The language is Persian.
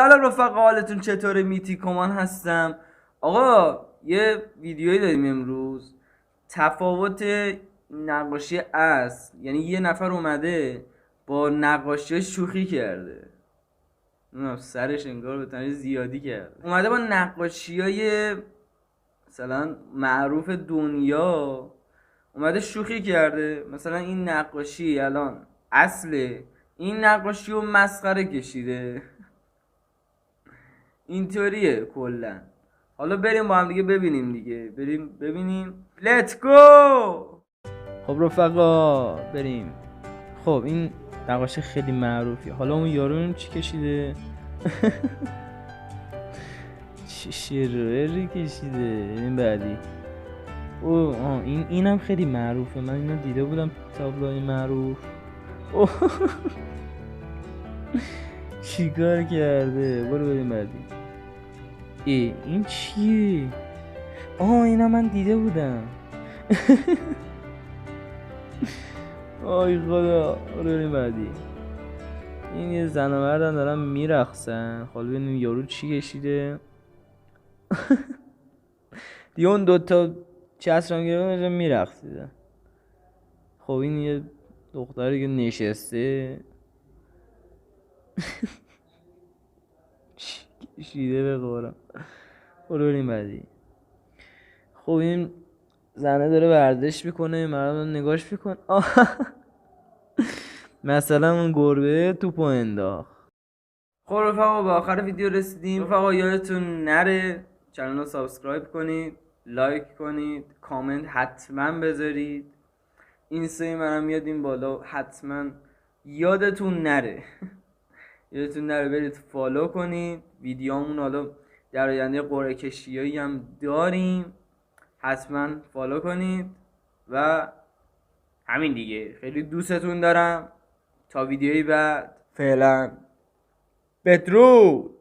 سلام رفقا، حالتون چطوره؟ میتی کمان هستم. آقا یه ویدیویی داریم امروز، تفاوت نقاشی اصل، یعنی یه نفر اومده با نقاشی شوخی کرده، سرش انگار به تنش زیادی کرده، اومده با نقاشی های مثلا معروف دنیا اومده شوخی کرده. مثلا این نقاشی الان اصله، این نقاشی رو مسخره کشیده. اینطوریه کلا. حالا بریم با هم دیگه ببینیم دیگه، بریم ببینیم. لیتس گو. خب رفقا بریم. خب این نقاشی خیلی معروفی. حالا اون یارو چی کشیده؟ چه شروری کشیده. این بعدی اینم خیلی معروفه، من اینو دیده بودم تابلوی معروف. چیکار کرده؟ برو بریم بعدی. این چیه؟ اینا من دیده بودم. آی خدا. برو بریم بعدی. این یه زن و مردن دارن میرقصن. حالا ببینیم یارو چی کشیده. دیگه اون دوتا چسبم گرفتن میرقصیدن. خب این یه دختری که نشسته. چی کشیده به قرآن. برو بریم بعدی. خب این زنه داره ورزش میکنه، مردم نگاش میکن. مثلا اون گربه توپو انداخت. خب رفقا، به آخر ویدیو رسیدیم. رفقا یادتون نره چنل رو سابسکرایب کنید، لایک کنید، کامنت حتما بذارید. اینستای منم میاد این بالا، حتما یادتون نره. یادتون نره برید فالو کنید. ویدیومون حالا در آینده قرعه کشیایی هم داریم، حتما فالو کنید. و همین دیگه، خیلی دوستتون دارم. تا ویدیوی بعد، فعلا بدرود.